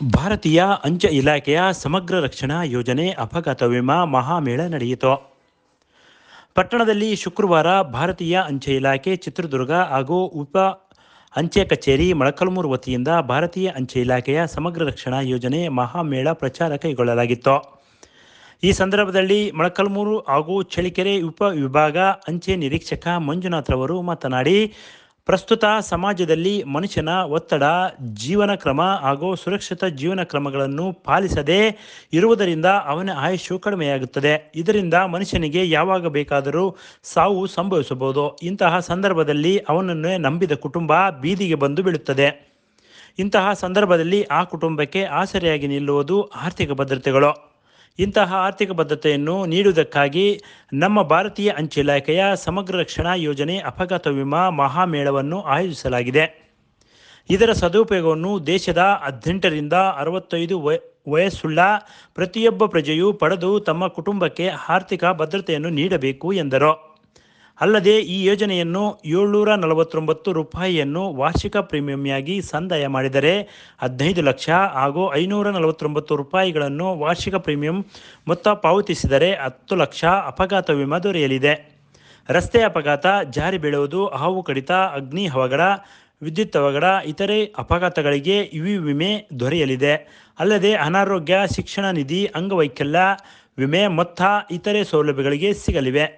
ಭಾರತೀಯ ಅಂಚೆ ಇಲಾಖೆಯ ಸಮಗ್ರ ರಕ್ಷಣಾ ಯೋಜನೆ ಅಪಘಾತ ವಿಮಾ ಮಹಾಮೇಳ ನಡೆಯಿತು. ಪಟ್ಟಣದಲ್ಲಿ ಶುಕ್ರವಾರ ಭಾರತೀಯ ಅಂಚೆ ಇಲಾಖೆ ಚಿತ್ರದುರ್ಗ ಹಾಗೂ ಉಪ ಅಂಚೆ ಕಚೇರಿ ಮೊಳಕಾಲ್ಮೂರು ವತಿಯಿಂದ ಭಾರತೀಯ ಅಂಚೆ ಇಲಾಖೆಯ ಸಮಗ್ರ ರಕ್ಷಣಾ ಯೋಜನೆ ಮಹಾಮೇಳ ಪ್ರಚಾರ ಕೈಗೊಳ್ಳಲಾಗಿತ್ತು. ಈ ಸಂದರ್ಭದಲ್ಲಿ ಮೊಳಕಾಲ್ಮೂರು ಹಾಗೂ ಚಳ್ಳಕೆರೆ ಉಪ ವಿಭಾಗ ಅಂಚೆ ನಿರೀಕ್ಷಕ ಮಂಜುನಾಥ್ ರವರು ಮಾತನಾಡಿ, ಪ್ರಸ್ತುತ ಸಮಾಜದಲ್ಲಿ ಮನುಷ್ಯನ ಒತ್ತಡ, ಜೀವನ ಕ್ರಮ ಹಾಗೂ ಸುರಕ್ಷಿತ ಜೀವನ ಕ್ರಮಗಳನ್ನು ಪಾಲಿಸದೇ ಇರುವುದರಿಂದ ಅವನ ಆಯುಷ್ಯು ಕಡಿಮೆಯಾಗುತ್ತದೆ. ಇದರಿಂದ ಮನುಷ್ಯನಿಗೆ ಯಾವಾಗ ಬೇಕಾದರೂ ಸಾವು ಸಂಭವಿಸಬಹುದು. ಇಂತಹ ಸಂದರ್ಭದಲ್ಲಿ ಅವನನ್ನು ನಂಬಿದ ಕುಟುಂಬ ಬೀದಿಗೆ ಬಂದು ಬೀಳುತ್ತದೆ. ಇಂತಹ ಸಂದರ್ಭದಲ್ಲಿ ಆ ಕುಟುಂಬಕ್ಕೆ ಆಸರೆಯಾಗಿ ನಿಲ್ಲುವುದು ಆರ್ಥಿಕ ಭದ್ರತೆಗಳು. ಇಂತಹ ಆರ್ಥಿಕ ಭದ್ರತೆಯನ್ನು ನೀಡುವುದಕ್ಕಾಗಿ ನಮ್ಮ ಭಾರತೀಯ ಅಂಚೆ ಇಲಾಖೆಯ ಸಮಗ್ರ ರಕ್ಷಣಾ ಯೋಜನೆ ಅಪಘಾತ ವಿಮಾ ಮಹಾಮೇಳವನ್ನು ಆಯೋಜಿಸಲಾಗಿದೆ. ಇದರ ಸದುಪಯೋಗವನ್ನು ದೇಶದ 18 ರಿಂದ 65 ವಯಸ್ಸುಳ್ಳ ಪ್ರತಿಯೊಬ್ಬ ಪ್ರಜೆಯೂ ಪಡೆದು ತಮ್ಮ ಕುಟುಂಬಕ್ಕೆ ಆರ್ಥಿಕ ಭದ್ರತೆಯನ್ನು ನೀಡಬೇಕು ಎಂದರು. ಅಲ್ಲದೆ ಈ ಯೋಜನೆಯನ್ನು 749 ರೂಪಾಯಿಯನ್ನು ವಾರ್ಷಿಕ ಪ್ರೀಮಿಯಂಯಾಗಿ ಸಂದಾಯ ಮಾಡಿದರೆ 15 ಲಕ್ಷ ಹಾಗೂ 549 ರೂಪಾಯಿಗಳನ್ನು ವಾರ್ಷಿಕ ಪ್ರೀಮಿಯಂ ಮೊತ್ತ ಪಾವತಿಸಿದರೆ 10 ಲಕ್ಷ ಅಪಘಾತ ವಿಮಾ ದೊರೆಯಲಿದೆ. ರಸ್ತೆ ಅಪಘಾತ, ಜಾರಿ ಬೀಳುವುದು, ಹಾವು ಕಡಿತ, ಅಗ್ನಿ ಅವಘಡ, ವಿದ್ಯುತ್ ಅವಘಡ, ಇತರೆ ಅಪಘಾತಗಳಿಗೆ ಈ ವಿಮೆ ದೊರೆಯಲಿದೆ. ಅಲ್ಲದೆ ಅನಾರೋಗ್ಯ, ಶಿಕ್ಷಣ ನಿಧಿ, ಅಂಗವೈಕಲ್ಯ ವಿಮೆ ಮೊತ್ತ ಇತರೆ ಸೌಲಭ್ಯಗಳಿಗೆ ಸಿಗಲಿವೆ.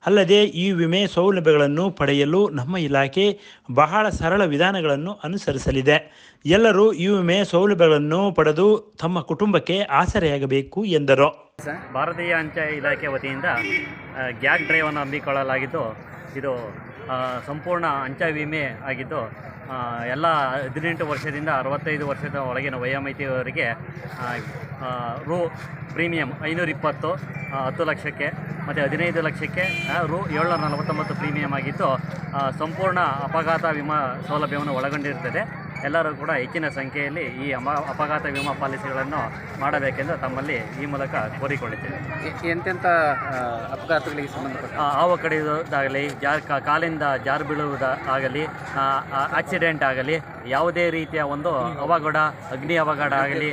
ಅಲ್ಲದೆ ಈ ವಿಮೆ ಸೌಲಭ್ಯಗಳನ್ನು ಪಡೆಯಲು ನಮ್ಮ ಇಲಾಖೆ ಬಹಳ ಸರಳ ವಿಧಾನಗಳನ್ನು ಅನುಸರಿಸಲಿದೆ. ಎಲ್ಲರೂ ಈ ವಿಮೆ ಸೌಲಭ್ಯಗಳನ್ನು ಪಡೆದು ತಮ್ಮ ಕುಟುಂಬಕ್ಕೆ ಆಸರೆಯಾಗಬೇಕು ಎಂದರು. ಭಾರತೀಯ ಅಂಚೆ ಇಲಾಖೆ ವತಿಯಿಂದ ಗ್ಯಾಗ್ ಡ್ರೈವನ್ನು ಹಮ್ಮಿಕೊಳ್ಳಲಾಗಿದ್ದು, ಇದು ಸಂಪೂರ್ಣ ಅಂಚೆ ವಿಮೆ ಆಗಿದ್ದು, ಎಲ್ಲ 18 ವರ್ಷದಿಂದ 65 ವರ್ಷದ ಒಳಗಿನ ವಯೋಮಿತಿಯವರಿಗೆ ಪ್ರೀಮಿಯಂ 520 10 ಲಕ್ಷಕ್ಕೆ ಮತ್ತು 15 ಲಕ್ಷಕ್ಕೆ ರು 749 ಪ್ರೀಮಿಯಂ ಆಗಿದ್ದು, ಸಂಪೂರ್ಣ ಅಪಘಾತ ವಿಮಾ ಸೌಲಭ್ಯವನ್ನು ಒಳಗೊಂಡಿರುತ್ತದೆ. ಎಲ್ಲರೂ ಕೂಡ ಹೆಚ್ಚಿನ ಸಂಖ್ಯೆಯಲ್ಲಿ ಈ ಅಪಘಾತ ವಿಮಾ ಪಾಲಿಸಿಗಳನ್ನು ಮಾಡಬೇಕೆಂದು ತಮ್ಮಲ್ಲಿ ಈ ಮೂಲಕ ಕೋರಿಕೊಳ್ಳುತ್ತೇವೆ. ಎಂತೆಂಥ ಅಪಘಾತಗಳಿಗೆ ಸಂಬಂಧಪಟ್ಟ ಹಾವು ಕಡಿಯುವುದಾಗಲಿ, ಕಾಲಿಂದ ಜಾರು ಬೀಳುವುದಾಗಲಿ, ಆಕ್ಸಿಡೆಂಟ್ ಆಗಲಿ, ಯಾವುದೇ ರೀತಿಯ ಒಂದು ಅವಘಡ, ಅಗ್ನಿ ಅವಘಡ ಆಗಲಿ,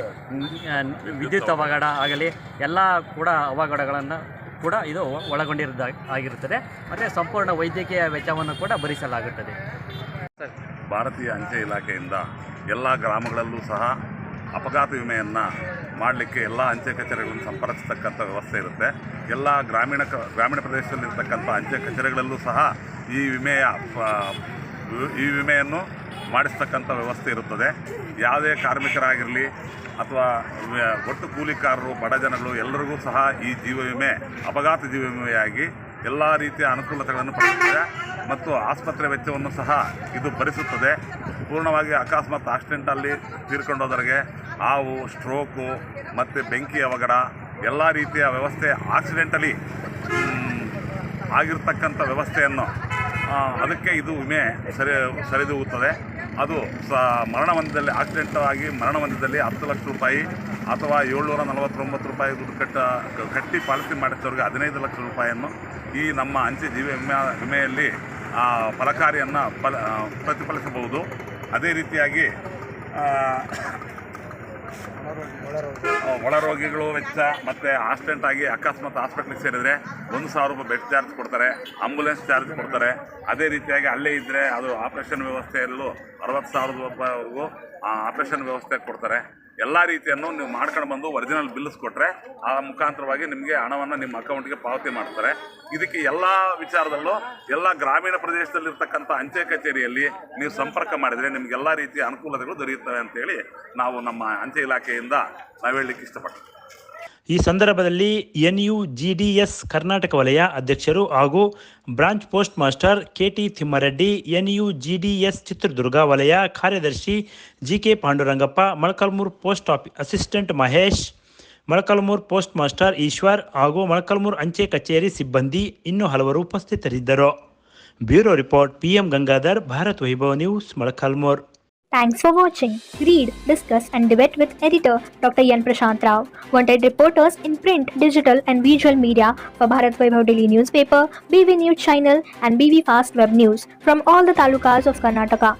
ವಿದ್ಯುತ್ ಅವಘಡ ಆಗಲಿ, ಎಲ್ಲ ಕೂಡ ಅವಘಡಗಳನ್ನು ಕೂಡ ಇದು ಒಳಗೊಂಡಿರುವುದಾಗಿರುತ್ತದೆ. ಮತ್ತು ಸಂಪೂರ್ಣ ವೈದ್ಯಕೀಯ ವೆಚ್ಚವನ್ನು ಕೂಡ ಭರಿಸಲಾಗುತ್ತದೆ. ಭಾರತೀಯ ಅಂಚೆ ಇಲಾಖೆಯಿಂದ ಎಲ್ಲ ಗ್ರಾಮಗಳಲ್ಲೂ ಸಹ ಅಪಘಾತ ವಿಮೆಯನ್ನು ಮಾಡಲಿಕ್ಕೆ ಎಲ್ಲ ಅಂಚೆ ಕಚೇರಿಗಳನ್ನು ಸಂಪರ್ಕಿಸ್ತಕ್ಕಂಥ ವ್ಯವಸ್ಥೆ ಇರುತ್ತೆ. ಎಲ್ಲ ಗ್ರಾಮೀಣ ಪ್ರದೇಶದಲ್ಲಿರ್ತಕ್ಕಂಥ ಅಂಚೆ ಕಚೇರಿಗಳಲ್ಲೂ ಸಹ ಈ ವಿಮೆಯನ್ನು ಮಾಡಿಸ್ತಕ್ಕಂಥ ವ್ಯವಸ್ಥೆ ಇರುತ್ತದೆ. ಯಾವುದೇ ಕಾರ್ಮಿಕರಾಗಿರಲಿ ಅಥವಾ ಒಟ್ಟು ಕೂಲಿಕಾರರು, ಬಡ ಜನಗಳು ಎಲ್ಲರಿಗೂ ಸಹ ಈ ಜೀವ ವಿಮೆ ಅಪಘಾತ ಜೀವ ವಿಮೆಯಾಗಿ ಎಲ್ಲ ರೀತಿಯ ಅನುಕೂಲತೆಗಳನ್ನು ಪಡೆಯುತ್ತದೆ ಮತ್ತು ಆಸ್ಪತ್ರೆ ವೆಚ್ಚವನ್ನು ಸಹ ಇದು ಭರಿಸುತ್ತದೆ. ಪೂರ್ಣವಾಗಿ ಅಕಸ್ಮಾತ್ ಆಕ್ಸಿಡೆಂಟಲ್ಲಿ ತೀರ್ಕೊಂಡೋದರಿಗೆ ಹಾವು, ಸ್ಟ್ರೋಕು ಮತ್ತು ಬೆಂಕಿ ಅವಘಡ ಎಲ್ಲ ರೀತಿಯ ವ್ಯವಸ್ಥೆ, ಆಕ್ಸಿಡೆಂಟಲಿ ಆಗಿರ್ತಕ್ಕಂಥ ವ್ಯವಸ್ಥೆಯನ್ನು ಅದಕ್ಕೆ ಇದು ವಿಮೆ ಸರಿದೂಗುತ್ತದೆ. ಅದು ಮರಣ ಹೊಂದಿದಲ್ಲಿ, ಆಕ್ಸಿಡೆಂಟ್ ಆಗಿ ಮರಣ ಹೊಂದಿದಲ್ಲಿ 10 ಲಕ್ಷ ರೂಪಾಯಿ ಅಥವಾ 749 ರೂಪಾಯಿ ದುಡ್ಡು ಕಟ್ಟಿ ಪಾಲಿಸಿ ಮಾಡಿದವ್ರಿಗೆ 15 ಲಕ್ಷ ರೂಪಾಯಿಯನ್ನು ಈ ನಮ್ಮ ಅಂಚೆ ಜೀವ ವಿಮೆಯಲ್ಲಿ ಫಲಕಾರಿಯನ್ನು ಪ್ರತಿಫಲಿಸಬಹುದು. ಅದೇ ರೀತಿಯಾಗಿ ಒಳರೋಗಿಗಳು ವೆಚ್ಚ ಮತ್ತು ಆಕ್ಸಿಡೆಂಟ್ ಆಗಿ ಅಕಸ್ಮಾತ್ ಹಾಸ್ಪಿಟ್ಲಿಗೆ ಸೇರಿದರೆ 1,000 ರೂಪಾಯಿ ಬೆಡ್ ಚಾರ್ಜ್ ಕೊಡ್ತಾರೆ, ಆಂಬುಲೆನ್ಸ್ ಚಾರ್ಜ್ ಕೊಡ್ತಾರೆ. ಅದೇ ರೀತಿಯಾಗಿ ಅಲ್ಲೇ ಇದ್ದರೆ ಅದು ಆಪ್ರೇಷನ್ ವ್ಯವಸ್ಥೆಯಲ್ಲೂ 60,000 ರೂಪಾಯಿವರೆಗೂ ಆಪ್ರೇಷನ್ ವ್ಯವಸ್ಥೆ ಕೊಡ್ತಾರೆ. ಎಲ್ಲ ರೀತಿಯನ್ನು ನೀವು ಮಾಡ್ಕೊಂಡು ಬಂದು ಒರಿಜಿನಲ್ ಬಿಲ್ಸ್ ಕೊಟ್ಟರೆ ಆ ಮುಖಾಂತರವಾಗಿ ನಿಮಗೆ ಹಣವನ್ನು ನಿಮ್ಮ ಅಕೌಂಟ್ಗೆ ಪಾವತಿ ಮಾಡ್ತಾರೆ. ಇದಕ್ಕೆ ಎಲ್ಲ ವಿಚಾರದಲ್ಲೂ ಎಲ್ಲ ಗ್ರಾಮೀಣ ಪ್ರದೇಶದಲ್ಲಿರ್ತಕ್ಕಂಥ ಅಂಚೆ ಕಚೇರಿಯಲ್ಲಿ ನೀವು ಸಂಪರ್ಕ ಮಾಡಿದರೆ ನಿಮಗೆಲ್ಲ ರೀತಿಯ ಅನುಕೂಲತೆಗಳು ದೊರೆಯುತ್ತವೆ ಅಂತೇಳಿ ನಾವು ನಮ್ಮ ಅಂಚೆ ಇಲಾಖೆಯಿಂದ ನಾವು ಹೇಳಲಿಕ್ಕೆ ಇಷ್ಟಪಡ್ತೀವಿ. ಈ ಸಂದರ್ಭದಲ್ಲಿ NUGDS ಕರ್ನಾಟಕ ವಲಯ ಅಧ್ಯಕ್ಷರು ಹಾಗೂ branch post master KT Thimmareddy, NUGDS Chitradurga ವಲಯ ಕಾರ್ಯದರ್ಶಿ GK Pandurangappa, Molakalmuru post assistant Mahesh, Molakalmuru post master Eshwar ಹಾಗೂ ಮೊಳಕಾಲ್ಮೂರು ಅಂಚೆ ಕಚೇರಿ ಸಿಬ್ಬಂದಿ ಇನ್ನೂ ಹಲವರು ಉಪಸ್ಥಿತರಿದ್ದರು. Bureau report PM Gangadhar, Bharat Vaibhav news, Molakalmuru. Thanks for watching. Read, discuss and debate with editor Dr. Yan Prashant Rao. Wanted reporters in print, digital and visual media for Bharat Vaibhav Daily Newspaper, BV News Channel and BV Fast Web News from all the talukas of Karnataka.